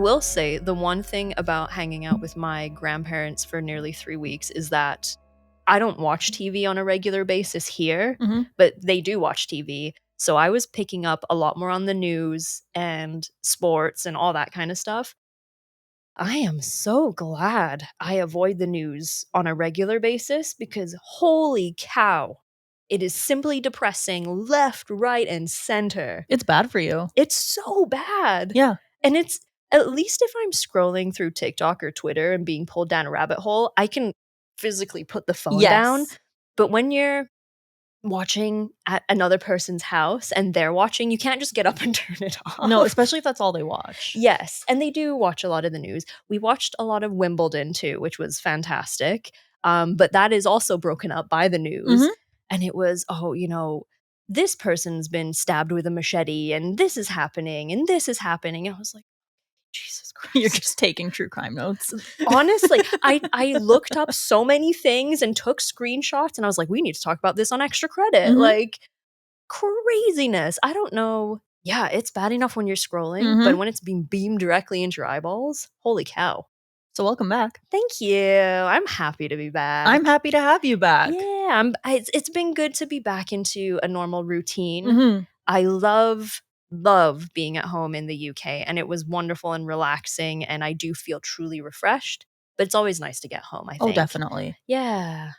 will say the one thing about hanging out with my grandparents for nearly 3 weeks is that I don't watch TV on a regular basis here, but they do watch TV. So I was picking up a lot more on the news and sports and all that kind of stuff. I am so glad I avoid the news on a regular basis because holy cow, it is simply depressing left, right, and center. It's bad for you. It's so bad. Yeah. And it's at least if I'm scrolling through TikTok or Twitter and being pulled down a rabbit hole, I can physically put the phone down. But when you're watching at another person's house and they're watching, you can't just get up and turn it off. No, especially if that's all they watch. Yes, and they do watch a lot of the news. We watched a lot of Wimbledon too, which was fantastic. But that is also broken up by the news. And it was, this person's been stabbed with a machete and this is happening and this is happening. And I was like, Jesus Christ. You're just taking true crime notes. Honestly, I looked up so many things and took screenshots and I was like, we need to talk about this on Extra Credit. Like, craziness. I don't know. Yeah, it's bad enough when you're scrolling, but when it's being beamed directly into your eyeballs, holy cow. So welcome back. Thank you. I'm happy to be back. I'm happy to have you back. Yeah, it's been good to be back into a normal routine. I love being at home in the UK, and it was wonderful and relaxing, and I do feel truly refreshed, but it's always nice to get home, I think. Oh, definitely. Yeah.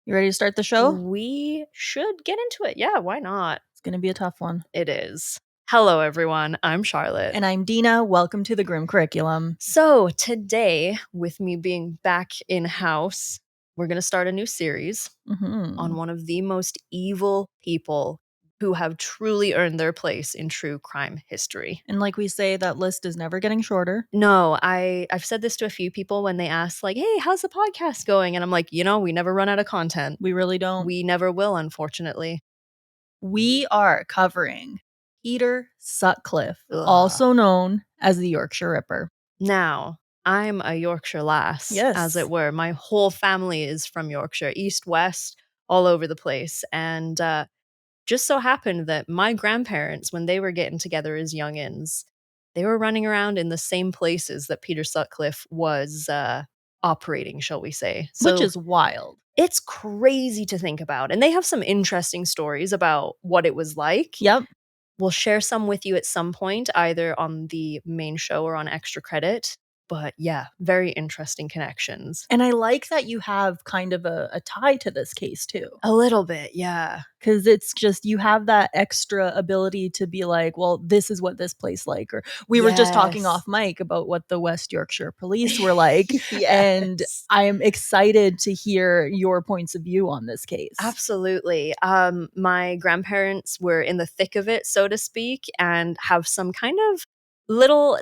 You ready to start the show? We should get into it. Yeah, why not? It's going to be a tough one. It is. Hello, everyone. I'm Charlotte. And I'm Dina. Welcome to the Grim Curriculum. So today, with me being back in-house, we're going to start a new series on one of the most evil people who have truly earned their place in true crime history. And like we say, that list is never getting shorter. No, I've said this to a few people when they ask, like, hey, how's the podcast going? And I'm like, we never run out of content. We really don't. We never will, unfortunately. We are covering Peter Sutcliffe, also known as the Yorkshire Ripper. Now, I'm a Yorkshire lass, as it were. My whole family is from Yorkshire, east, west, all over the place. And just so happened that my grandparents, when they were getting together as youngins, they were running around in the same places that Peter Sutcliffe was operating, shall we say. So which is wild. It's crazy to think about. And they have some interesting stories about what it was like. Yep. We'll share some with you at some point, either on the main show or on Extra Credit. But yeah, very interesting connections. And I like that you have kind of a tie to this case too. A little bit, yeah. Because it's just, you have that extra ability to be like, well, this is what this place like. Or we were just talking off mic about what the West Yorkshire police were like. And I am excited to hear your points of view on this case. Absolutely. My grandparents were in the thick of it, so to speak, and have some kind of little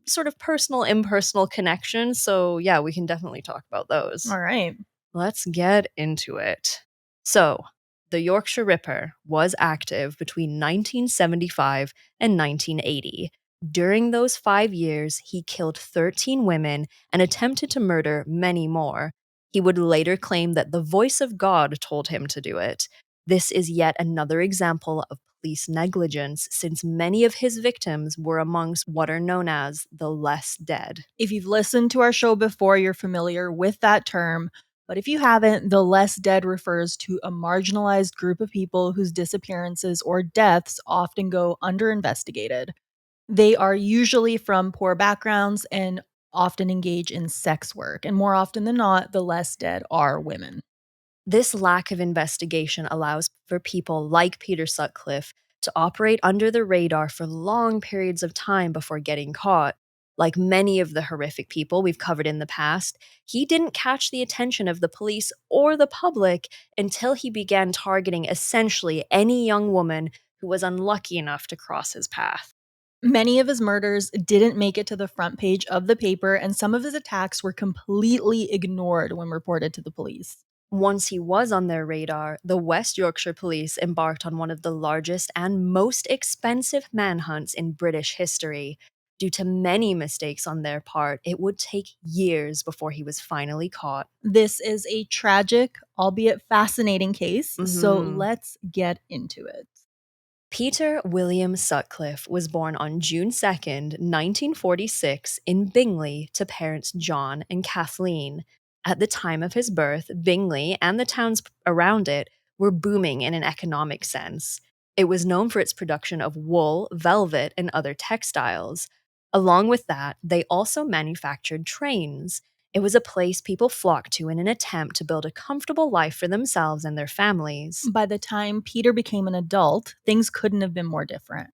sort of personal, impersonal connections. So yeah, we can definitely talk about those. All right. Let's get into it. So the Yorkshire Ripper was active between 1975 and 1980. During those 5 years, he killed 13 women and attempted to murder many more. He would later claim that the voice of God told him to do it. This is yet another example of police negligence, since many of his victims were amongst what are known as the less dead. If you've listened to our show before, you're familiar with that term. But if you haven't, the less dead refers to a marginalized group of people whose disappearances or deaths often go under-investigated. They are usually from poor backgrounds and often engage in sex work. And more often than not, the less dead are women. This lack of investigation allows for people like Peter Sutcliffe to operate under the radar for long periods of time before getting caught. Like many of the horrific people we've covered in the past, he didn't catch the attention of the police or the public until he began targeting essentially any young woman who was unlucky enough to cross his path. Many of his murders didn't make it to the front page of the paper, and some of his attacks were completely ignored when reported to the police. Once he was on their radar, the West Yorkshire Police embarked on one of the largest and most expensive manhunts in British history. Due to many mistakes on their part, it would take years before he was finally caught. This is a tragic, albeit fascinating case, so let's get into it. Peter William Sutcliffe was born on June 2nd, 1946, in Bingley to parents John and Kathleen. At the time of his birth, Bingley and the towns around it were booming in an economic sense. It was known for its production of wool, velvet, and other textiles. Along with that, they also manufactured trains. It was a place people flocked to in an attempt to build a comfortable life for themselves and their families. By the time Peter became an adult, things couldn't have been more different.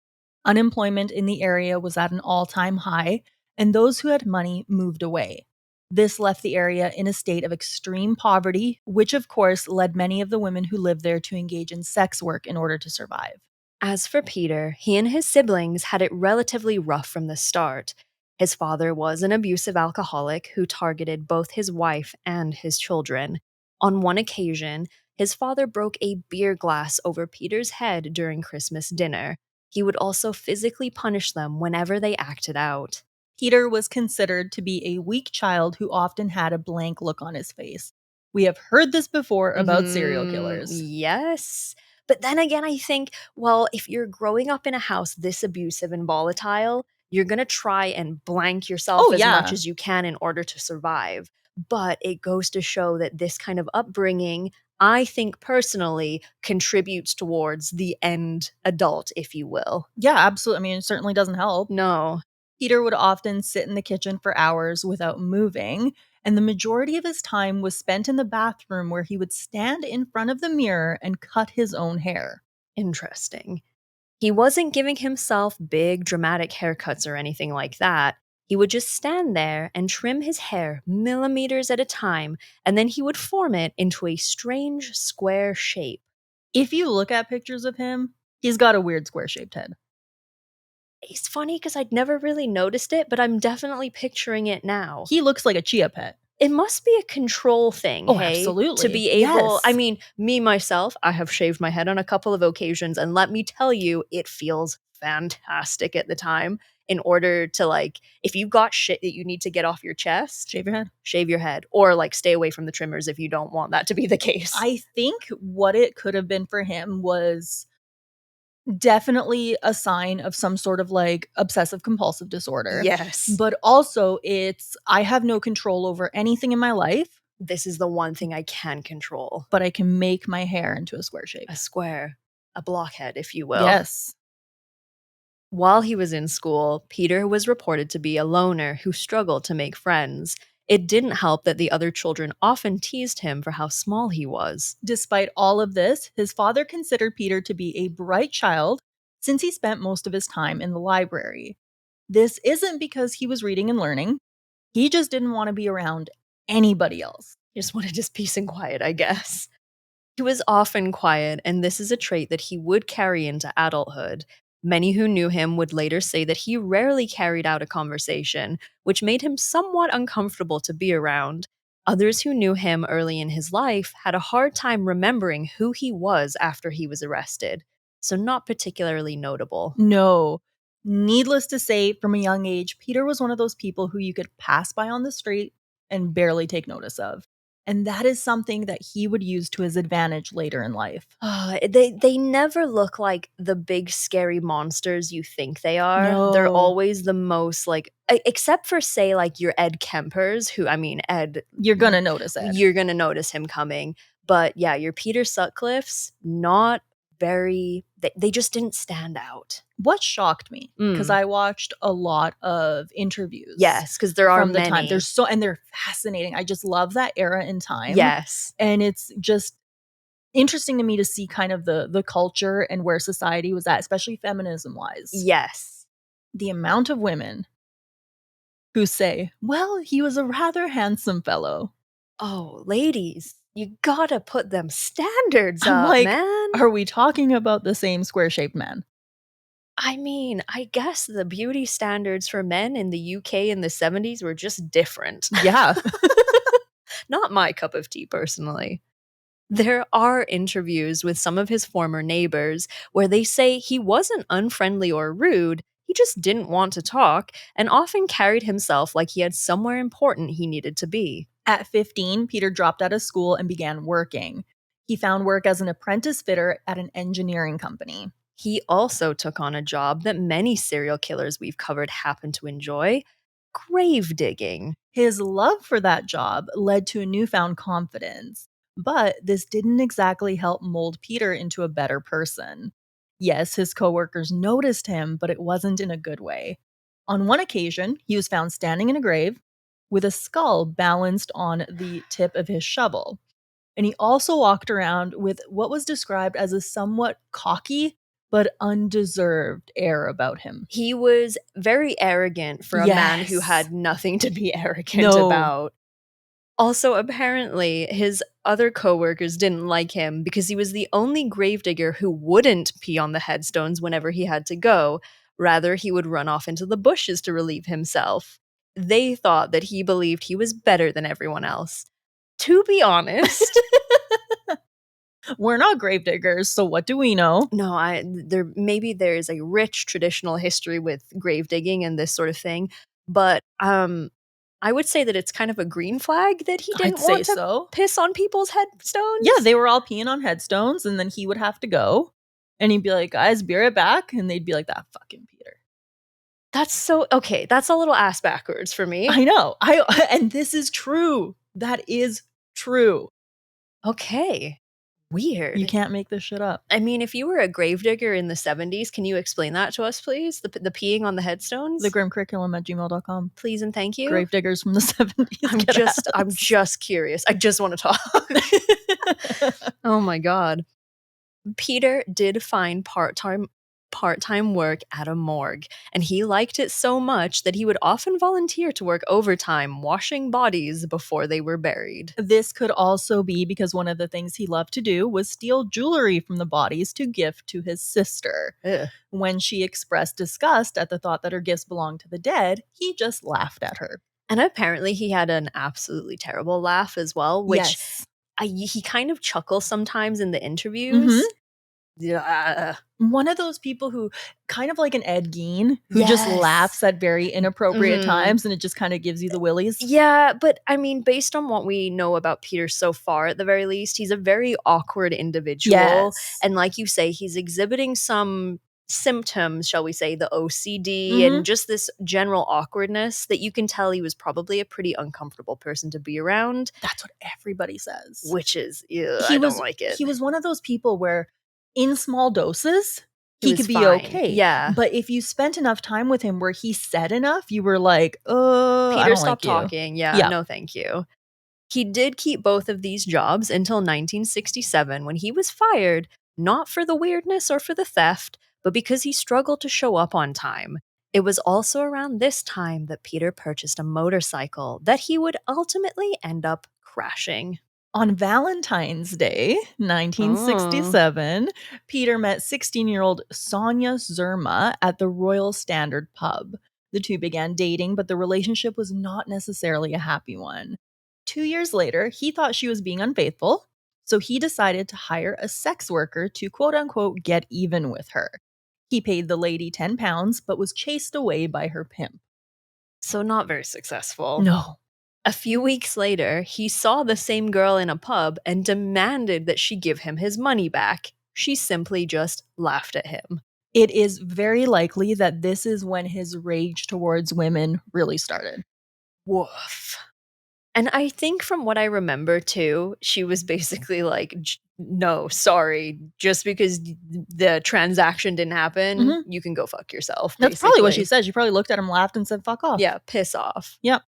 Unemployment in the area was at an all-time high, and those who had money moved away. This left the area in a state of extreme poverty, which of course led many of the women who lived there to engage in sex work in order to survive. As for Peter, he and his siblings had it relatively rough from the start. His father was an abusive alcoholic who targeted both his wife and his children. On one occasion, his father broke a beer glass over Peter's head during Christmas dinner. He would also physically punish them whenever they acted out. Peter was considered to be a weak child who often had a blank look on his face. We have heard this before about serial killers. Yes. But then again, I think, well, if you're growing up in a house this abusive and volatile, you're going to try and blank yourself Oh, as much yeah. as you can in order to survive. But it goes to show that this kind of upbringing, I think personally, contributes towards the end adult, if you will. Yeah, absolutely. I mean, it certainly doesn't help. No. Peter would often sit in the kitchen for hours without moving, and the majority of his time was spent in the bathroom where he would stand in front of the mirror and cut his own hair. Interesting. He wasn't giving himself big, dramatic haircuts or anything like that. He would just stand there and trim his hair millimeters at a time, and then he would form it into a strange square shape. If you look at pictures of him, he's got a weird square-shaped head. It's funny because I'd never really noticed it, but I'm definitely picturing it now. He looks like a chia pet. It must be a control thing, Oh, hey? absolutely. To be able, I Yes. mean, me myself, I have shaved my head on a couple of occasions, and let me tell you, it feels fantastic at the time. In order to, like, if you've got shit that you need to get off your chest, Shave your head. shave your head, or like stay away from the trimmers if you don't want that to be the case. I think what it could have been for him was definitely a sign of some sort of like obsessive compulsive disorder. Yes. But also it's I have no control over anything in my life, This is the one thing I can control. but I can make my hair into a square shape. A square, a blockhead, if you will. Yes. While he was in school, Peter was reported to be a loner who struggled to make friends. It didn't help that the other children often teased him for how small he was. Despite all of this, his father considered Peter to be a bright child since he spent most of his time in the library. This isn't because he was reading and learning. He just didn't want to be around anybody else. He just wanted his peace and quiet, I guess. He was often quiet, and this is a trait that he would carry into adulthood. Many who knew him would later say that he rarely carried out a conversation, which made him somewhat uncomfortable to be around. Others who knew him early in his life had a hard time remembering who he was after he was arrested, so not particularly notable. No. Needless to say, from a young age, Peter was one of those people who you could pass by on the street and barely take notice of. And that is something that he would use to his advantage later in life. They never look like the big scary monsters you think they are. They're No. always the most like, except for say like your Ed Kempers, who I mean Ed, You're gonna notice it. you're gonna notice him coming. But yeah, your Peter Sutcliffes, not very. They just didn't stand out. What shocked me, because I watched a lot of interviews. Yes, because there are from the many. time. And they're fascinating. I just love that era in time. Yes, And it's just interesting to me to see kind of the culture and where society was at, especially feminism wise. yes. The amount of women who say, well, he was a rather handsome fellow. Oh, ladies, you gotta put them standards I'm up, like, man. are we talking about the same square-shaped man? I mean, I guess the beauty standards for men in the UK in the 70s were just different. Yeah. Not my cup of tea, personally. There are interviews with some of his former neighbors where they say he wasn't unfriendly or rude, he just didn't want to talk and often carried himself like he had somewhere important he needed to be. At 15, Peter dropped out of school and began working. He found work as an apprentice fitter at an engineering company. He also took on a job that many serial killers we've covered happen to enjoy: grave digging. His love for that job led to a newfound confidence, but this didn't exactly help mold Peter into a better person. Yes, his coworkers noticed him, but it wasn't in a good way. On one occasion, he was found standing in a grave with a skull balanced on the tip of his shovel. And he also walked around with what was described as a somewhat cocky but undeserved air about him. He was very arrogant for a man who Yes. had nothing to be arrogant No. about. Also, apparently, his other coworkers didn't like him because he was the only gravedigger who wouldn't pee on the headstones whenever he had to go. Rather, he would run off into the bushes to relieve himself. They thought that he believed he was better than everyone else. To be honest, We're not gravediggers, so what do we know? no, maybe there's a rich traditional history with grave digging and this sort of thing, but I would say that it's kind of a green flag that he didn't I'd say want to so. piss on people's headstones. Yeah, they were all peeing on headstones, and then he would have to go. And he'd be like, guys, be right back. And they'd be like, that fucking Peter. That's so okay. That's a little ass backwards for me. I know. And this is true. That is true. Okay. Weird. You can't make this shit up. I mean, if you were a gravedigger in the 70s, can you explain that to us, please? The peeing on the headstones? thegrimcurriculum@gmail.com. Please and thank you. Gravediggers from the 70s. I'm just curious. I just want to talk. Oh my god. Peter did find part-time work at a morgue, and he liked it so much that he would often volunteer to work overtime washing bodies before they were buried. This could also be because one of the things he loved to do was steal jewelry from the bodies to gift to his sister. Ugh. When she expressed disgust at the thought that her gifts belonged to the dead, he just laughed at her. And apparently he had an absolutely terrible laugh as well, which Yes. he kind of chuckles sometimes in the interviews. Yeah. One of those people who kind of like an Ed Gein who just Yes. laughs at very inappropriate Mhm. times, and it just kind of gives you the willies. Yeah, but I mean, based on what we know about Peter so far, at the very least, he's a very awkward individual. Yes. And like you say, he's exhibiting some symptoms, shall we say, the OCD and just this general awkwardness that you can tell he was probably a pretty uncomfortable person to be around. That's what everybody says. Which is, I don't like it. He was one of those people where in small doses, he was could be fine. okay. Yeah. But if you spent enough time with him where he said enough, you were like, I Peter, don't stop like you. talking. Yeah, no thank you. He did keep both of these jobs until 1967 when he was fired, not for the weirdness or for the theft, but because he struggled to show up on time. It was also around this time that Peter purchased a motorcycle that he would ultimately end up crashing. On Valentine's Day, 1967, Peter met 16-year-old Sonia Zerma at the Royal Standard pub. The two began dating, but the relationship was not necessarily a happy one. 2 years later, he thought she was being unfaithful, so he decided to hire a sex worker to quote-unquote get even with her. He paid the lady £10, but was chased away by her pimp. So not very successful. No. A few weeks later, he saw the same girl in a pub and demanded that she give him his money back. She simply just laughed at him. It is very likely that this is when his rage towards women really started. Woof. And I think from what I remember too, she was basically like, no, sorry, just because the transaction didn't happen, you can go fuck yourself. That's probably what she said. She probably looked at him, laughed, and said, fuck off. Yeah, piss off. Yep.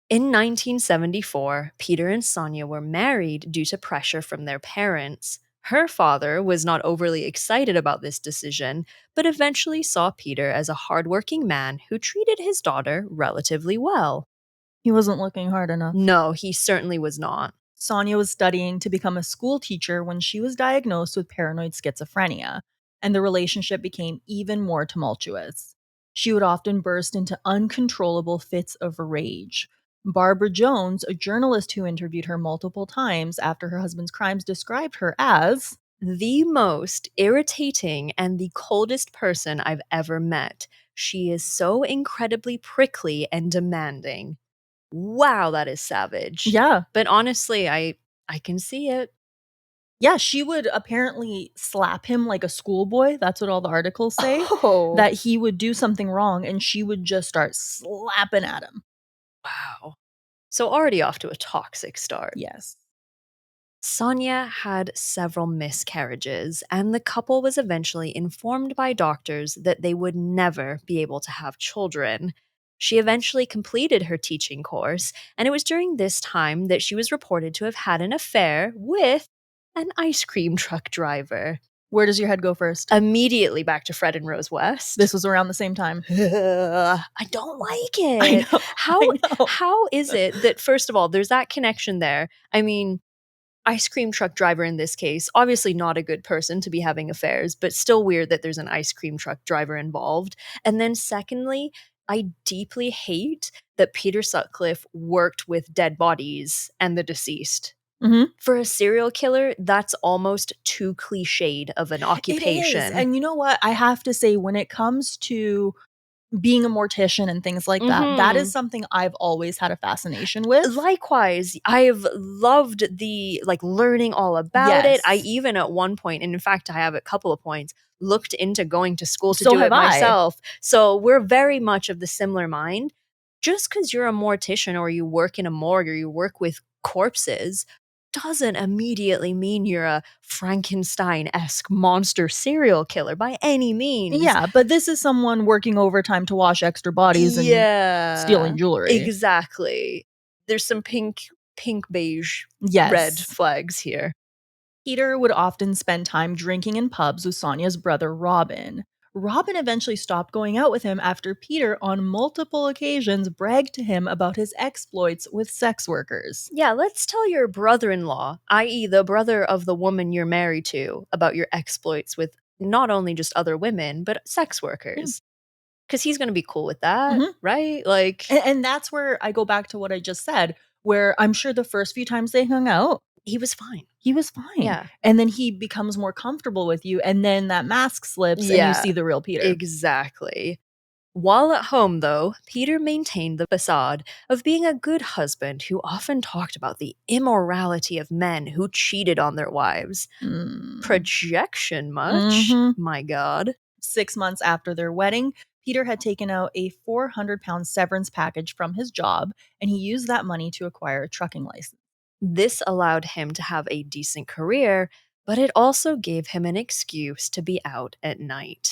In 1974, Peter and Sonia were married due to pressure from their parents. Her father was not overly excited about this decision, but eventually saw Peter as a hardworking man who treated his daughter relatively well. He wasn't looking hard enough. No, he certainly was not. Sonia was studying to become a school teacher when she was diagnosed with paranoid schizophrenia, and the relationship became even more tumultuous. She would often burst into uncontrollable fits of rage. Barbara Jones, a journalist who interviewed her multiple times after her husband's crimes, described her as the most irritating and the coldest person I've ever met. She is so incredibly prickly and demanding. Wow, that is savage. Yeah. But honestly, I can see it. Yeah, she would apparently slap him like a schoolboy. That's what all the articles say. Oh, That he would do something wrong and she would just start slapping at him. wow. So already off to a toxic start. Yes. Sonia had several miscarriages, and the couple was eventually informed by doctors that they would never be able to have children. She eventually completed her teaching course, and it was during this time that she was reported to have had an affair with an ice cream truck driver. Where does your head go first? Immediately back to Fred and Rose West. This was around the same time. I don't like it. I know. How is it that, first of all, there's that connection there? I mean, ice cream truck driver in this case, obviously not a good person to be having affairs, but still weird that there's an ice cream truck driver involved. And then secondly, I deeply hate that Peter Sutcliffe worked with dead bodies and the deceased. Mhm. For a serial killer, that's almost too cliched of an occupation. It is. And you know what? I have to say, when it comes to being a mortician and things like that, that is something I've always had a fascination with. Likewise, I've loved the learning all about it. I Yes. even at one point, and in fact, I have a couple of points, looked into going to school to So do it have I. myself. So we're very much of the similar mind. Just because you're a mortician or you work in a morgue or you work with corpses doesn't immediately mean you're a Frankenstein-esque monster serial killer by any means. Yeah, but this is someone working overtime to wash extra bodies and stealing jewelry. Exactly. There's some pink beige Yes. red flags here. Peter would often spend time drinking in pubs with Sonia's brother Robin. Robin eventually stopped going out with him after Peter, on multiple occasions, bragged to him about his exploits with sex workers. Yeah, let's tell your brother-in-law, i.e. the brother of the woman you're married to, about your exploits with not only just other women, but sex workers. Because he's going to be cool with that, right? And that's where I go back to what I just said, where I'm sure the first few times they hung out, he was fine. He was fine. Yeah. And then he becomes more comfortable with you, and then that mask slips and you see the real Peter. Exactly. While at home, though, Peter maintained the facade of being a good husband who often talked about the immorality of men who cheated on their wives. Projection much? My God. 6 months after their wedding, Peter had taken out a 400-pound severance package from his job, and he used that money to acquire a trucking license. This allowed him to have a decent career, but it also gave him an excuse to be out at night.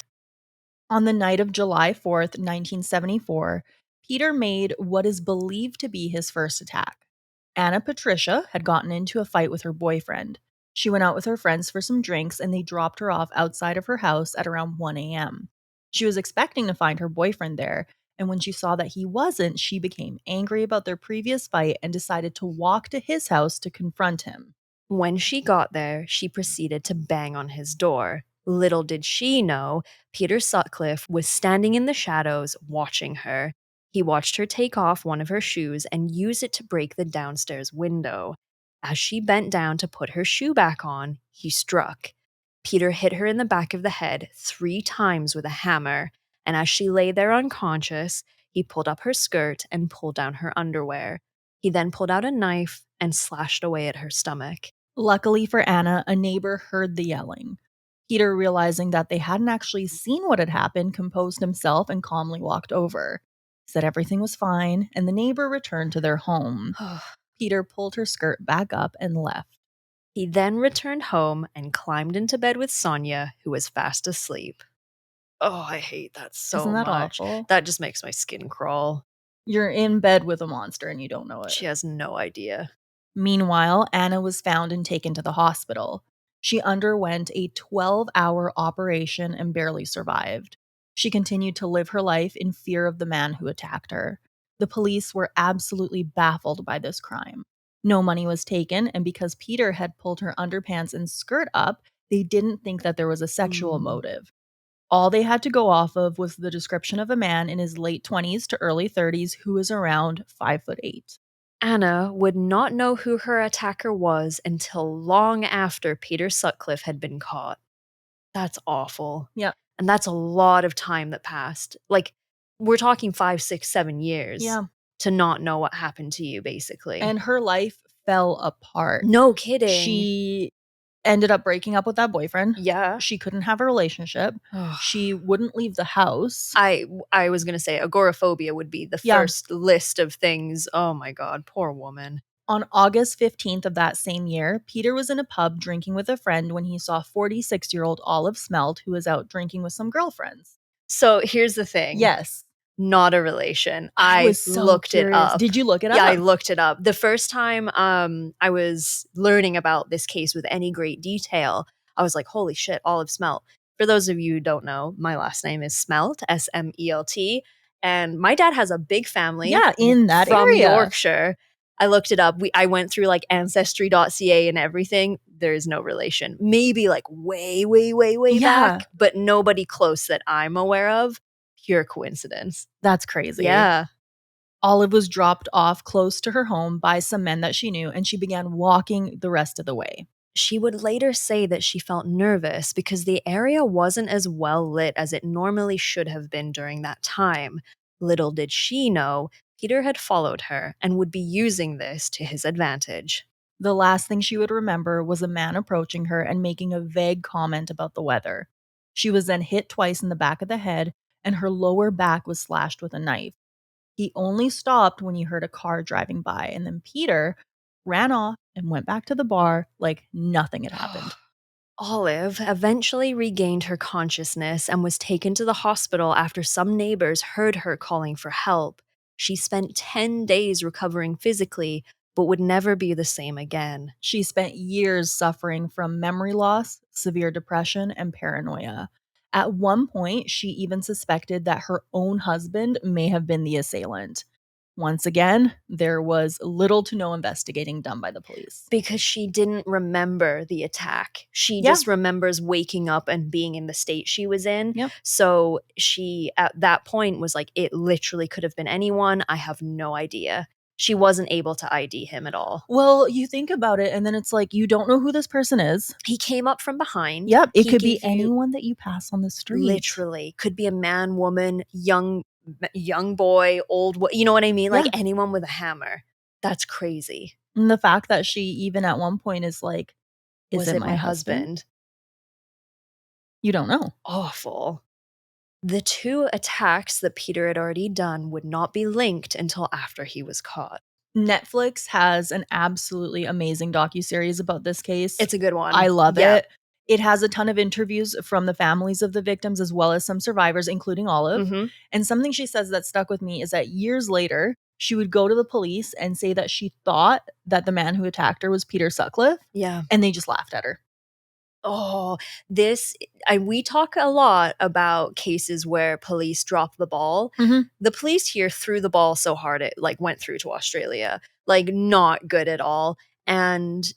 On the night of July 4th, 1974, Peter made what is believed to be his first attack. Anna Patricia had gotten into a fight with her boyfriend. She went out with her friends for some drinks and they dropped her off outside of her house at around 1 a.m. She was expecting to find her boyfriend there, and when she saw that he wasn't, she became angry about their previous fight and decided to walk to his house to confront him. When she got there, she proceeded to bang on his door. Little did she know, Peter Sutcliffe was standing in the shadows watching her. He watched her take off one of her shoes and use it to break the downstairs window. As she bent down to put her shoe back on, he struck. Peter hit her in the back of the head 3 times with a hammer, and as she lay there unconscious, he pulled up her skirt and pulled down her underwear. He then pulled out a knife and slashed away at her stomach. Luckily for Anna, a neighbor heard the yelling. Peter, realizing that they hadn't actually seen what had happened, composed himself and calmly walked over. He said everything was fine, and the neighbor returned to their home. Peter pulled her skirt back up and left. He then returned home and climbed into bed with Sonia, who was fast asleep. Oh, I hate that so Isn't that much. awful? That just makes my skin crawl. You're in bed with a monster and you don't know it. She has no idea. Meanwhile, Anna was found and taken to the hospital. She underwent a 12-hour operation and barely survived. She continued to live her life in fear of the man who attacked her. The police were absolutely baffled by this crime. No money was taken, and because Peter had pulled her underpants and skirt up, they didn't think that there was a sexual motive. All they had to go off of was the description of a man in his late 20s to early 30s who was around 5'8". Anna would not know who her attacker was until long after Peter Sutcliffe had been caught. That's awful. Yeah. And that's a lot of time that passed. We're talking 5, 6, 7 years to not know what happened to you, basically. And her life fell apart. No kidding. She ended up breaking up with that boyfriend. Yeah. She couldn't have a relationship. She wouldn't leave the house. I was going to say agoraphobia would be the first list of things. Oh my God, poor woman. On August 15th of that same year, Peter was in a pub drinking with a friend when he saw 46-year-old Olive Smelt, who was out drinking with some girlfriends. So here's the thing. Yes. Not a relation. I I was so looked curious. it up. Did you look it Yeah, up? I looked it up. The first time I was learning about this case with any great detail, I was like, holy shit, Olive Smelt. For those of you who don't know, my last name is Smelt, Smelt. And my dad has a big family in that from area. Yorkshire. I looked it up. I went through like ancestry.ca and everything. There is no relation. Maybe like way, way, way, way back, but nobody close that I'm aware of. Pure coincidence. That's crazy. Yeah. Olive was dropped off close to her home by some men that she knew, and she began walking the rest of the way. She would later say that she felt nervous because the area wasn't as well lit as it normally should have been during that time. Little did she know, Peter had followed her and would be using this to his advantage. The last thing she would remember was a man approaching her and making a vague comment about the weather. She was then hit twice in the back of the head, and her lower back was slashed with a knife. He only stopped when he heard a car driving by, and then Peter ran off and went back to the bar like nothing had happened. Olive eventually regained her consciousness and was taken to the hospital after some neighbors heard her calling for help. She spent 10 days recovering physically, but would never be the same again. She spent years suffering from memory loss, severe depression, and paranoia. At one point, she even suspected that her own husband may have been the assailant. Once again, there was little to no investigating done by the police. Because she didn't remember the attack. She just remembers waking up and being in the state she was in. Yep. So she, at that point, was like, it literally could have been anyone. I have no idea. She wasn't able to ID him at all. Well, you think about it, and then it's like, you don't know who this person is. He came up from behind. Yep. It He could be gave you- anyone that you pass on the street. Literally. Could be a man, woman, young boy, old, you know what I mean? Like anyone with a hammer. That's crazy. And the fact that she even at one point is like, is it my husband? You don't know. Awful. The two attacks that Peter had already done would not be linked until after he was caught. Netflix has an absolutely amazing docuseries about this case. It's a good one. I love it. It has a ton of interviews from the families of the victims as well as some survivors, including Olive. Mm-hmm. And something she says that stuck with me is that years later, she would go to the police and say that she thought that the man who attacked her was Peter Sutcliffe. Yeah. And they just laughed at her. Oh, we talk a lot about cases where police drop the ball. Mm-hmm. The police here threw the ball so hard it like went through to Australia. Like not good at all. And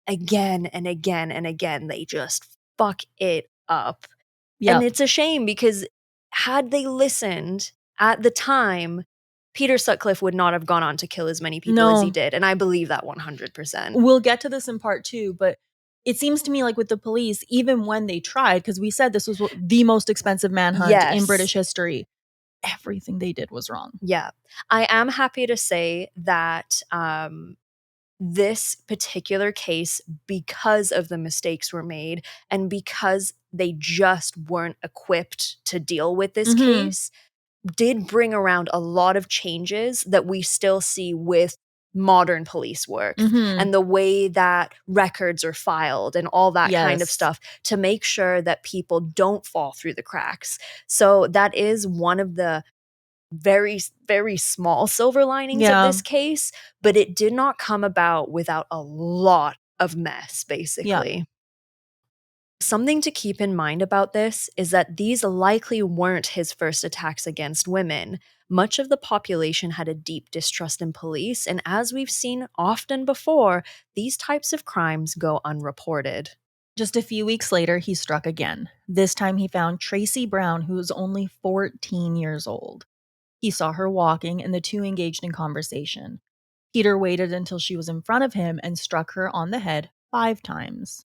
again and again and again, they just fuck it up. Yep. And it's a shame because had they listened at the time, Peter Sutcliffe would not have gone on to kill as many people as he did. And I believe that 100%. We'll get to this in part 2, but it seems to me like with the police, even when they tried, because we said this was the most expensive manhunt in British history, everything they did was wrong. Yeah. I am happy to say that this particular case, because of the mistakes were made and because they just weren't equipped to deal with this case, did bring around a lot of changes that we still see with modern police work and the way that records are filed and all that kind of stuff to make sure that people don't fall through the cracks. So that is one of the very, very small silver linings of this case, but it did not come about without a lot of mess, basically. Something to keep in mind about this is that these likely weren't his first attacks against women. Much of the population had a deep distrust in police, and as we've seen often before, these types of crimes go unreported. Just a few weeks later, he struck again. This time he found Tracy Brown, who was only 14 years old. He saw her walking, and the two engaged in conversation. Peter waited until she was in front of him and struck her on the head 5 times.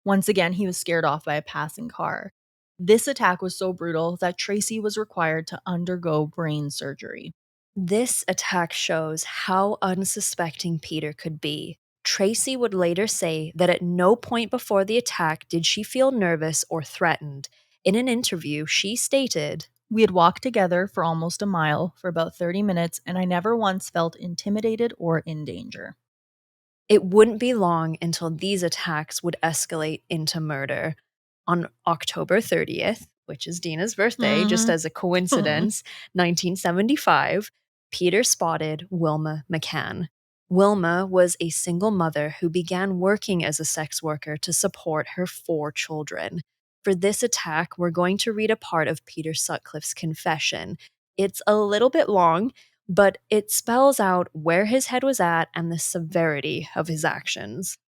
Once again, he was scared off by a passing car. This attack was so brutal that Tracy was required to undergo brain surgery. This attack shows how unsuspecting Peter could be. Tracy would later say that at no point before the attack did she feel nervous or threatened. In an interview, she stated, "We had walked together for almost a mile for about 30 minutes, and I never once felt intimidated or in danger." it wouldn't be long until these attacks would escalate into murder. On October 30th, which is Dina's birthday, just Mhm. as a coincidence, 1975, Peter spotted Wilma McCann. Wilma was a single mother who began working as a sex worker to support her 4 children. For this attack, we're going to read a part of Peter Sutcliffe's confession. It's a little bit long, but it spells out where his head was at and the severity of his actions.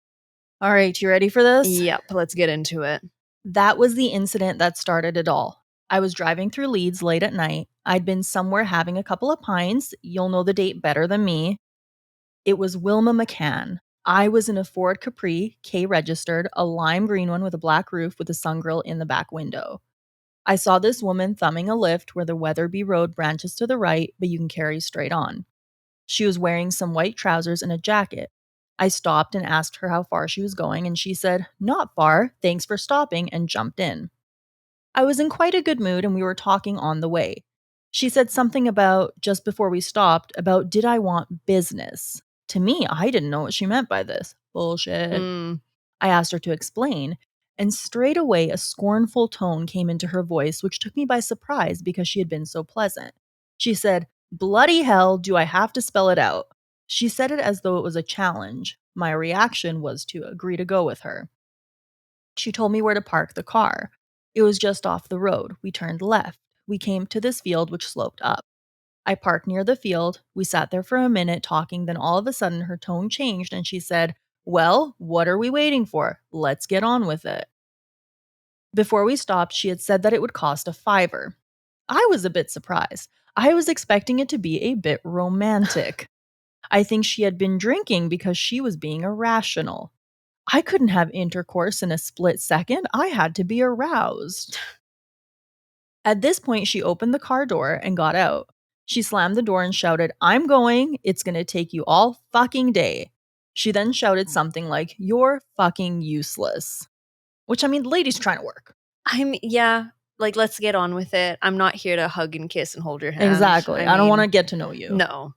All right, you ready for this? Yep, let's get into it. That was the incident that started it all. I was driving through Leeds late at night. I'd been somewhere having a couple of pints. You'll know the date better than me. It was Wilma McCann. I was in a Ford Capri, K registered, a lime green one with a black roof with a sun in the back window. I saw this woman thumbing a lift where the Weatherby Road branches to the right, but you can carry straight on. She was wearing some white trousers and a jacket. I stopped and asked her how far she was going, and she said, "Not far, thanks for stopping," and jumped in. I was in quite a good mood and we were talking on the way. She said something about, just before we stopped, about did I want business? To me, I didn't know what she meant by this. Bullshit. Mm. I asked her to explain, and straight away a scornful tone came into her voice, which took me by surprise because she had been so pleasant. She said, "Bloody hell, do I have to spell it out?" She said it as though it was a challenge. My reaction was to agree to go with her. She told me where to park the car. It was just off the road. We turned left. We came to this field which sloped up. I parked near the field. We sat there for a minute talking, then all of a sudden her tone changed and she said, "Well, what are we waiting for? Let's get on with it." Before we stopped, she had said that it would cost a fiver. I was a bit surprised. I was expecting it to be a bit romantic. I think she had been drinking because she was being irrational. I couldn't have intercourse in a split second. I had to be aroused. At this point, she opened the car door and got out. She slammed the door and shouted, "I'm going. It's going to take you all fucking day." She then shouted something like, "You're fucking useless." Which, I mean, the lady's trying to work. Yeah, like, let's get on with it. I'm not here to hug and kiss and hold your hand. Exactly. I don't want to get to know you. No.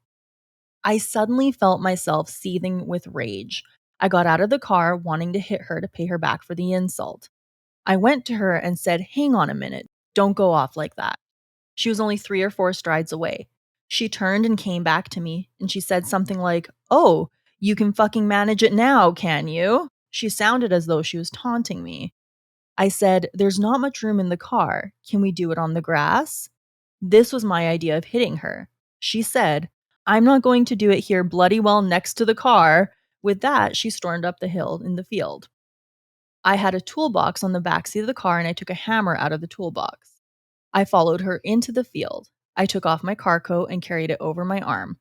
I suddenly felt myself seething with rage. I got out of the car, wanting to hit her to pay her back for the insult. I went to her and said, "Hang on a minute. Don't go off like that." She was only 3 or 4 strides away. She turned and came back to me, and she said something like, "Oh, you can fucking manage it now, can you?" She sounded as though she was taunting me. I said, "There's not much room in the car. Can we do it on the grass?" This was my idea of hitting her. She said, "I'm not going to do it here bloody well next to the car." With that, she stormed up the hill in the field. I had a toolbox on the backseat of the car and I took a hammer out of the toolbox. I followed her into the field. I took off my car coat and carried it over my arm.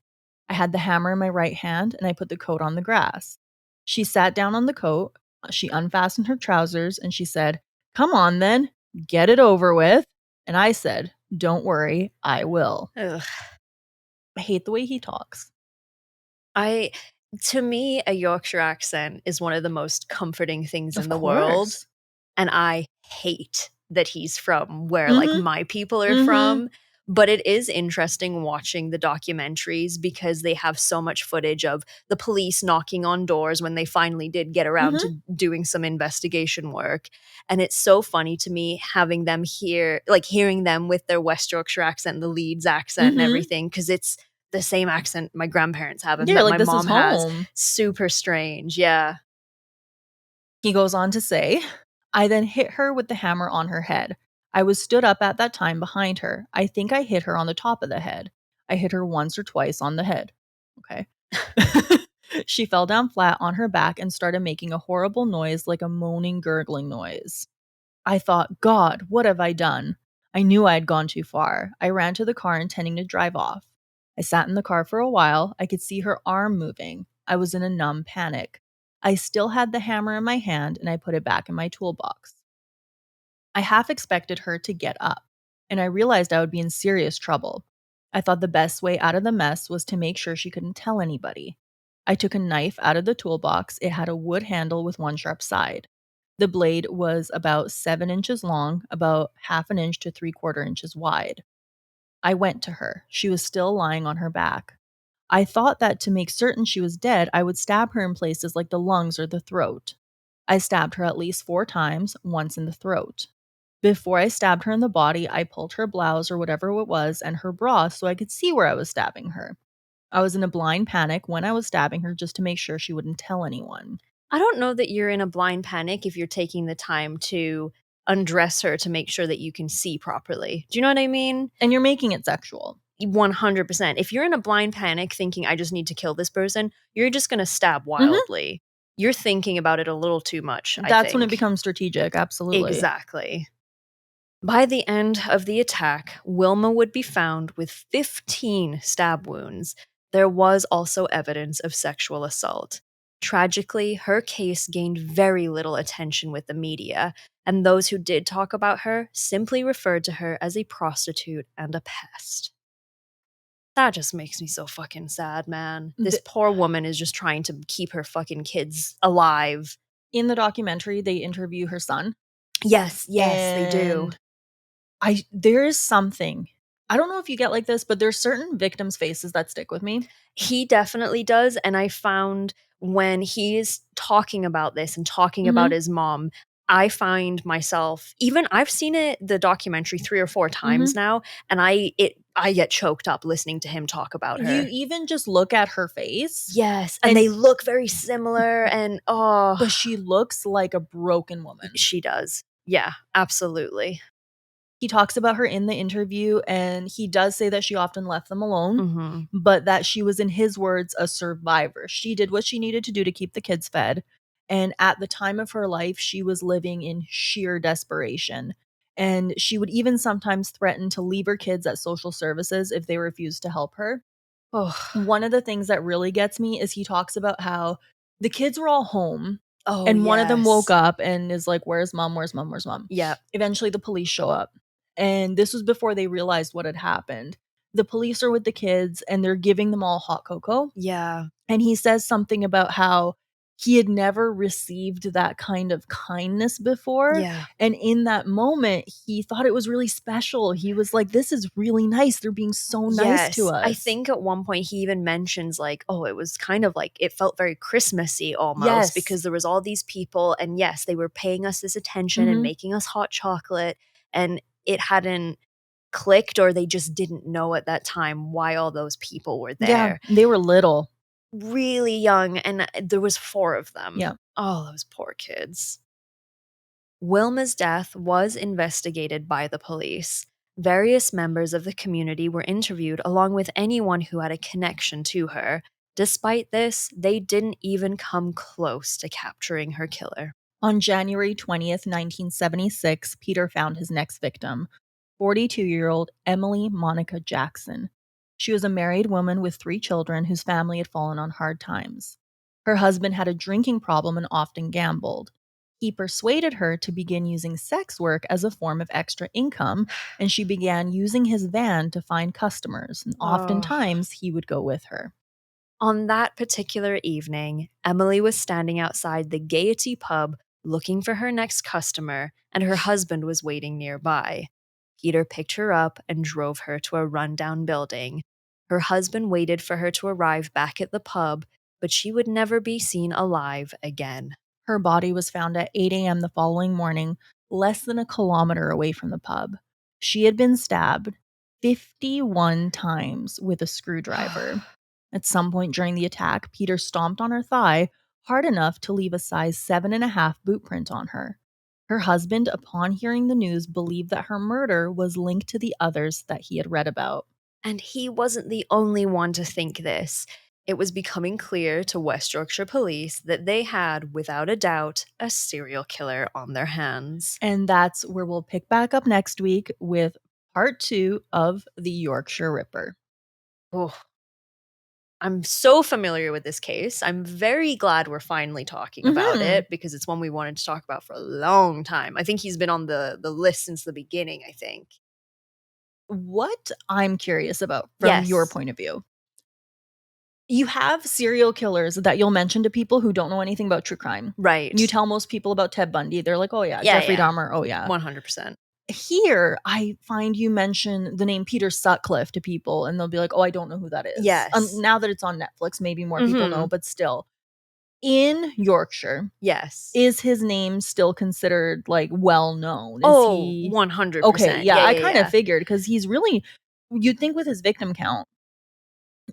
I had the hammer in my right hand and I put the coat on the grass. She sat down on the coat. She unfastened her trousers and she said, "Come on then, get it over with." And I said, "Don't worry, I will." Ugh. I hate the way he talks. I To me, a Yorkshire accent is one of the most comforting things Of in the world, course. and I hate that he's from where, like, Mhm. my people are Mhm. from, but it is interesting watching the documentaries because they have so much footage of the police knocking on doors when they finally did get around Mhm. to doing some investigation work, and it's so funny to me having them hearing them with their West Yorkshire accent, the Leeds accent and Mhm. everything, because it's the same accent my grandparents have and Yeah, that like my this is mom has. home. Super strange, yeah. He goes on to say, "I then hit her with the hammer on her head. I was stood up at that time behind her. I think I hit her on the top of the head. I hit her once or twice on the head." Okay. She fell down flat on her back and started making a horrible noise like a moaning, gurgling noise. I thought, "God, what have I done?" I knew I had gone too far. I ran to the car intending to drive off. I sat in the car for a while. I could see her arm moving. I was in a numb panic. I still had the hammer in my hand and I put it back in my toolbox. I half expected her to get up, and I realized I would be in serious trouble. I thought the best way out of the mess was to make sure she couldn't tell anybody. I took a knife out of the toolbox. It had a wood handle with one sharp side. The blade was about 7 inches long, about half an inch to 3/4 inches wide. I went to her. She was still lying on her back. I thought that to make certain she was dead, I would stab her in places like the lungs or the throat. I stabbed her at least 4 times, once in the throat. Before I stabbed her in the body, I pulled her blouse or whatever it was and her bra so I could see where I was stabbing her. I was in a blind panic when I was stabbing her just to make sure she wouldn't tell anyone. I don't know that you're in a blind panic if you're taking the time to undress her to make sure that you can see properly. Do you know what I mean? And you're making it sexual. 100%. If you're in a blind panic thinking, I just need to kill this person, you're just going to stab Mhm. wildly. You're thinking about it a little too much, I That's when it think. becomes strategic, absolutely. Exactly. By the end of the attack, Wilma would be found with 15 stab wounds. There was also evidence of sexual assault. Tragically, her case gained very little attention with the media, and those who did talk about her simply referred to her as a prostitute and a pest. That just makes me so fucking sad, man. This The poor woman is just trying to keep her fucking kids alive. In the documentary, they interview her son, Yes, they do. and there is something. I don't know if you get like this, but there's certain victims' faces that stick with me. He definitely does, and I found when he's talking about this and talking about Mhm. his mom, I find myself even I've seen the documentary 3 or 4 times Mhm. now, and I get choked up listening to him talk about You her. even just look at her face, Yes, and and they look very similar and oh, but she looks like a broken woman. she does. Yeah, absolutely. He talks about her in the interview, and he does say that she often left them alone, Mhm. but that she was, in his words, a survivor. She did what she needed to do to keep the kids fed, and at the time of her life, she was living in sheer desperation, and she would even sometimes threaten to leave her kids at social services if they refused to help her. Oh. One of the things that really gets me is he talks about how the kids were all home, Oh, and one of them woke yes. up and is like, "Where's mom? Where's mom? Where's mom?" Yep. Eventually, the police show up, and this was before they realized what had happened. The police are with the kids, and they're giving them all hot cocoa, Yeah. and he says something about how he had never received that kind of kindness before, Yeah. and in that moment, he thought it was really special. He was like, "This is really nice. They're being so nice to Yes. I us." think at one point he even mentions like, oh, it was kind of like it felt very Christmassy almost Yes. because there was all these people and yes, they were paying us this attention and Mhm. making us hot chocolate and it hadn't clicked or they just didn't know at that time why all those people were Yeah, there. they were little. Really young and there was 4 of them. Yeah. Oh, those poor kids. Wilma's death was investigated by the police. Various members of the community were interviewed along with anyone who had a connection to her. Despite this, they didn't even come close to capturing her killer. On January 20th, 1976, Peter found his next victim, 42-year-old Emily Monica Jackson. She was a married woman with 3 children whose family had fallen on hard times. Her husband had a drinking problem and often gambled. He persuaded her to begin using sex work as a form of extra income, and she began using his van to find customers, and Oh. oftentimes he would go with her. On that particular evening, Emily was standing outside the Gaiety pub looking for her next customer, and her husband was waiting nearby. Peter picked her up and drove her to a rundown building. Her husband waited for her to arrive back at the pub, but she would never be seen alive again. Her body was found at 8 a.m. the following morning, less than a kilometer away from the pub. She had been stabbed 51 times with a screwdriver. At some point during the attack, Peter stomped on her thigh hard enough to leave a size 7.5 boot print on her. Her husband, upon hearing the news, believed that her murder was linked to the others that he had read about. And he wasn't the only one to think this. It was becoming clear to West Yorkshire police that they had, without a doubt, a serial killer on their hands. And that's where we'll pick back up next week with part 2 of the Yorkshire Ripper. Oh, I'm so familiar with this case. I'm very glad we're finally talking about Mhm. it because it's one we wanted to talk about for a long time. I think he's been on the list since the beginning, I think. What I'm curious about from your Yes. point of view, You have serial killers that you'll mention to people who don't know anything about true crime. Right. You tell most people about Ted Bundy, they're like, oh yeah, Yeah, Jeffrey yeah. Dahmer, oh yeah. 100%. Here, I find you mention the name Peter Sutcliffe to people, and they'll be like, oh, I don't know who that is. Yes. Now that it's on Netflix, maybe more people know, Mhm. but still. In Yorkshire, Yes. is his name still considered, like, well known? Is Oh, he 100%. okay? Yeah, Yeah, I yeah, kind of yeah. figured, because he's really, you'd think with his victim count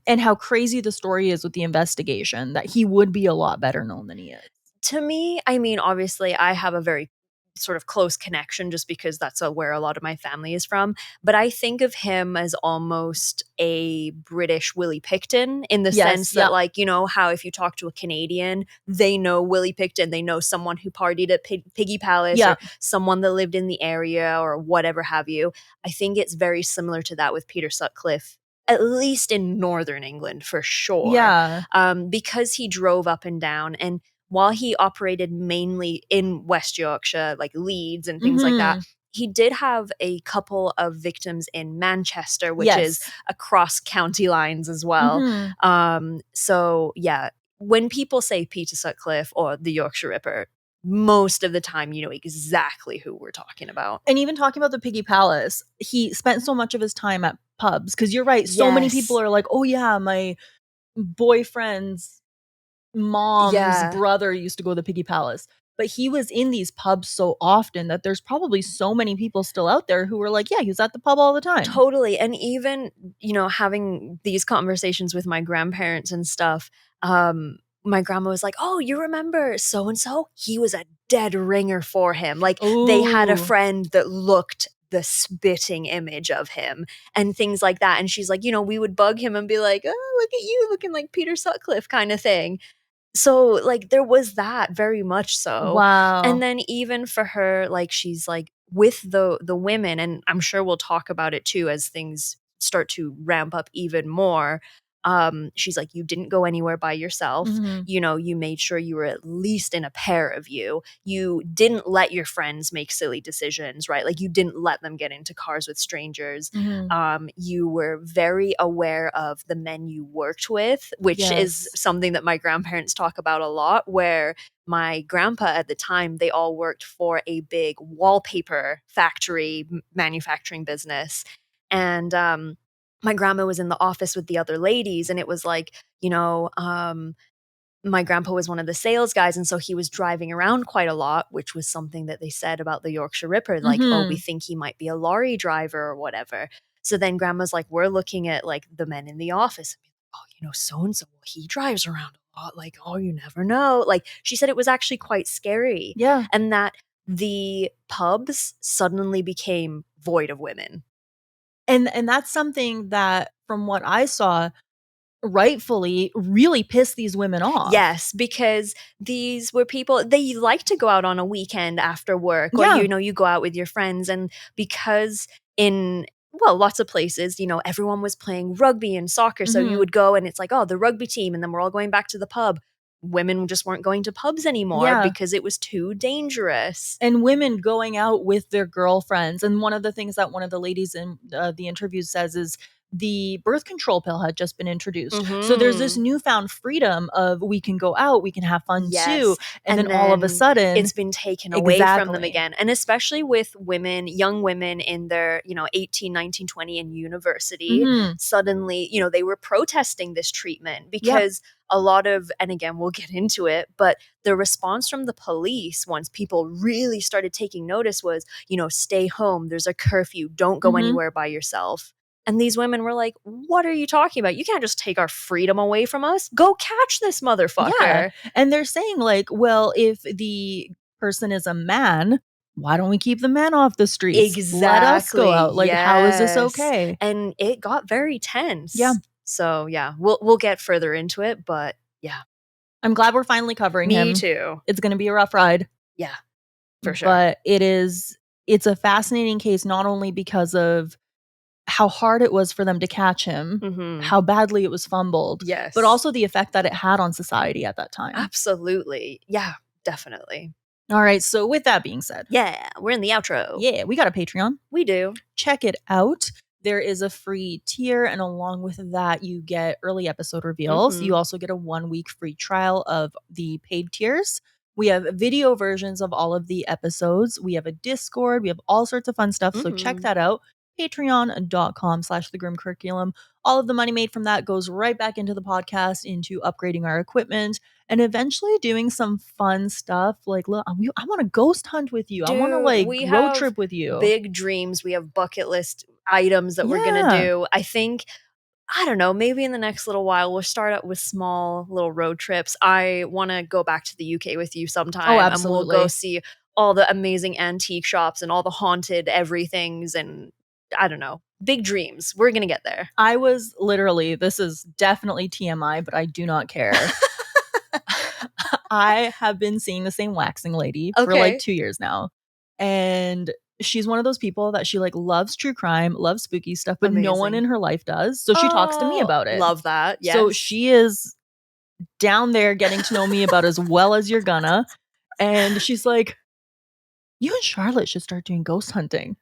and how crazy the story is with the investigation that he would be a lot better known than he is. To me, I mean, obviously, I have a very sort of close connection just because that's where a lot of my family is from. But I think of him as almost a British Willie Picton in the sense that, Yep. like, you know, how if you talk to a Canadian, they know Willie Picton, they know someone who partied at Piggy Palace Yeah. or someone that lived in the area or whatever have you. I think it's very similar to that with Peter Sutcliffe. At least in Northern England, for sure. Yeah. Because he drove up and down. And while he operated mainly in West Yorkshire, like Leeds and things like that, he did have a couple of victims in Manchester, which is across county lines as well. So, yeah, when people say Peter Sutcliffe or the Yorkshire Ripper, most of the time you know exactly who we're talking about. And even talking about the Piggy Palace, he spent so much of his time at pubs, because you're right, so many people are like, oh yeah, my boyfriend's mom's brother used to go to the Piggy Palace. But he was in these pubs so often that there's probably so many people still out there who were like, yeah, he was at the pub all the time. Totally. And even, you know, having these conversations with my grandparents and stuff, my grandma was like, oh, you remember so and so? He was a dead ringer for him. Like, they had a friend that looked the spitting image of him and things like that. And she's like, you know, we would bug him and be like, oh, look at you looking like Peter Sutcliffe kind of thing. So, like, there was that very much so. Wow. And then even for her, like, she's like with the women, and I'm sure we'll talk about it too as things start to ramp up even more. She's like, you didn't go anywhere by yourself. You know, you made sure you were at least in a pair of you. You didn't let your friends make silly decisions, right? Like, you didn't let them get into cars with strangers. You were very aware of the men you worked with, which is something that my grandparents talk about a lot, where my grandpa at the time, they all worked for a big wallpaper factory manufacturing business. And my grandma was in the office with the other ladies, and it was like, you know, my grandpa was one of the sales guys, and so he was driving around quite a lot, which was something that they said about the Yorkshire Ripper, like, oh, we think he might be a lorry driver or whatever. So then grandma's like, we're looking at like the men in the office, and be like, oh, you know, so-and-so, well, he drives around a lot, like, oh, you never know. Like, she said it was actually quite scary. Yeah. And that the pubs suddenly became void of women. And that's something that, from what I saw, rightfully really pissed these women off. Yes, because these were people, they like to go out on a weekend after work, or, you know, you go out with your friends. And because in, well, lots of places, you know, everyone was playing rugby and soccer. So you would go and it's like, oh, the rugby team, and then we're all going back to the pub. Women just weren't going to pubs anymore because it was too dangerous. And women going out with their girlfriends. And one of the things that one of the ladies in the interview says is the birth control pill had just been introduced. So there's this newfound freedom of, we can go out, we can have fun too. And then all of a sudden it's been taken away from them again. And especially with women, young women in their, you know, 18, 19, 20 in university, suddenly, you know, they were protesting this treatment because a lot of, and again, we'll get into it, but the response from the police once people really started taking notice was, you know, stay home, there's a curfew, don't go anywhere by yourself. And these women were like, what are you talking about? You can't just take our freedom away from us. Go catch this motherfucker. Yeah. And they're saying like, well, if the person is a man, why don't we keep the men off the streets? Exactly. Let us go out. Like, how is this okay? And it got very tense. Yeah. So yeah, we'll get further into it, but yeah. I'm glad we're finally covering him. Me too. It's going to be a rough ride. Yeah, for sure. But it's a fascinating case, not only because of how hard it was for them to catch him, how badly it was fumbled, but also the effect that it had on society at that time. Absolutely. Yeah, definitely. All right. So with that being said. Yeah, we're in the outro. Yeah, we got a Patreon. We do. Check it out. there is a free tier, and along with that, you get early episode reveals. You also get a 1-week free trial of the paid tiers. We have video versions of all of the episodes. We have a Discord. We have all sorts of fun stuff. So check that out. Patreon.com/thegrimcurriculum. All of the money made from that goes right back into the podcast, into upgrading our equipment, and eventually doing some fun stuff. Like, look, I want to ghost hunt with you. Dude, I want to like we road have trip with you. Big dreams. We have bucket list items that we're going to do. I think, I don't know, maybe in the next little while, we'll start out with small little road trips. I want to go back to the UK with you sometime. Oh, absolutely. And we'll go see all the amazing antique shops and all the haunted everythings. And I don't know, big dreams. We're going to get there. I was literally, this is definitely TMI, but I do not care. I have been seeing the same waxing lady for like 2 years now. And she's one of those people that she like loves true crime, loves spooky stuff, but no one in her life does. So she talks to me about it. Love that. Yes. So she is down there getting to know me about as well as you're gonna. And she's like, you and Charlotte should start doing ghost hunting.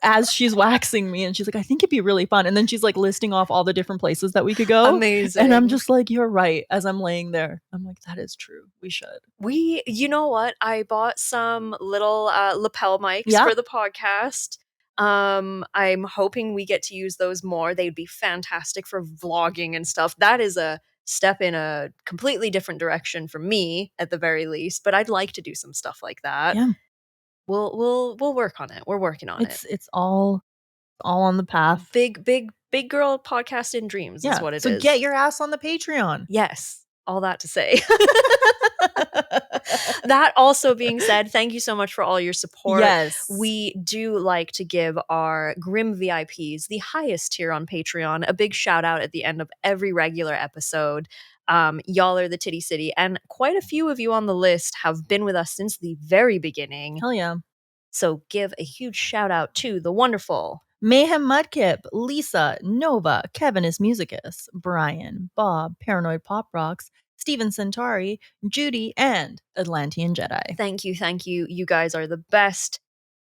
As she's waxing me, and she's like, I think it'd be really fun. And then she's like listing off all the different places that we could go. Amazing. And I'm just like, you're right. As I'm laying there, I'm like, that is true. We should. You know what? I bought some little lapel mics for the podcast. I'm hoping we get to use those more. They'd be fantastic for vlogging and stuff. That is a step in a completely different direction for me, at the very least. But I'd like to do some stuff like that. Yeah. We'll work on it. We're working on it. It's all on the path. Big girl podcast in dreams is what it is. So get your ass on the Patreon. Yes. All that to say. That also being said, thank you so much for all your support. Yes. We do like to give our Grim VIPs, the highest tier on Patreon, a big shout out at the end of every regular episode. Y'all are the Titty City, and quite a few of you on the list have been with us since the very beginning. Hell yeah. So give a huge shout out to the wonderful Mayhem Mudkip, Lisa, Nova, Kevin is Musicus, Brian, Bob, Paranoid Pop Rocks, Steven Centauri, Judy, and Atlantean Jedi. Thank you. You guys are the best.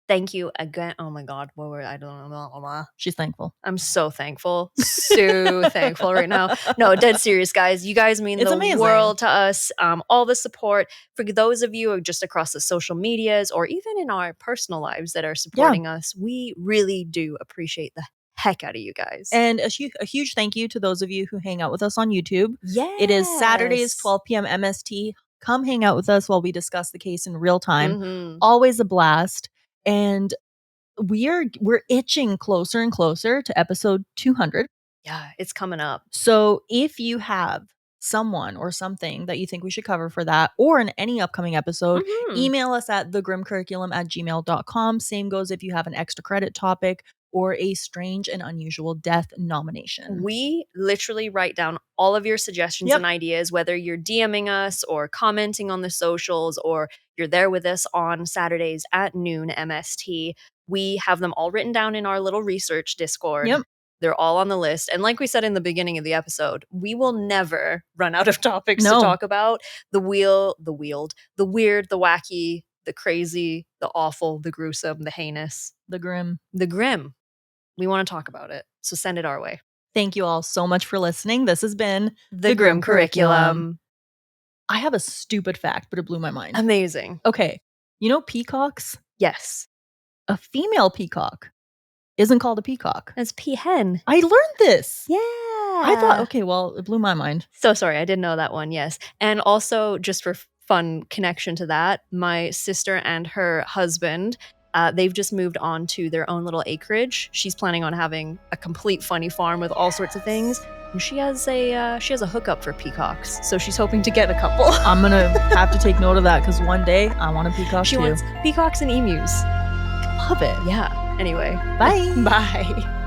Thank you again. Oh my God. I don't know. She's thankful. I'm so thankful. So thankful right now. No, dead serious, guys. You guys mean the world to us. All the support. For those of you just across the social medias or even in our personal lives that are supporting us, we really do appreciate the heck out of you guys. And a huge thank you to those of you who hang out with us on YouTube. Yes. It is Saturdays, 12 p.m. MST. Come hang out with us while we discuss the case in real time. Mm-hmm. Always a blast. And we're itching closer and closer to episode 200. Yeah, it's coming up. So if you have someone or something that you think we should cover for that, or in any upcoming episode, email us at thegrimcurriculum@gmail.com. Same goes if you have an extra credit topic or a strange and unusual death nomination. We literally write down all of your suggestions and ideas, whether you're DMing us or commenting on the socials, or you're there with us on Saturdays at noon MST. We have them all written down in our little research Discord. Yep. They're all on the list. And like we said in the beginning of the episode, we will never run out of topics to talk about. The weird, the wacky, the crazy, the awful, the gruesome, the heinous. The grim. We want to talk about it. So send it our way. Thank you all so much for listening. This has been The Grim Curriculum. I have a stupid fact, but it blew my mind. Amazing. Okay. You know peacocks? Yes. A female peacock isn't called a peacock. It's peahen. I learned this. Yeah. I thought, okay, well, it blew my mind. So sorry. I didn't know that one. Yes. And also, just for fun connection to that, my sister and her husband, they've just moved on to their own little acreage. She's planning on having a complete funny farm with all sorts of things. And she has a hookup for peacocks. So she's hoping to get a couple. I'm going to have to take note of that because one day I want a peacock she too. She wants peacocks and emus. Love it. Yeah. Anyway. Bye. Bye.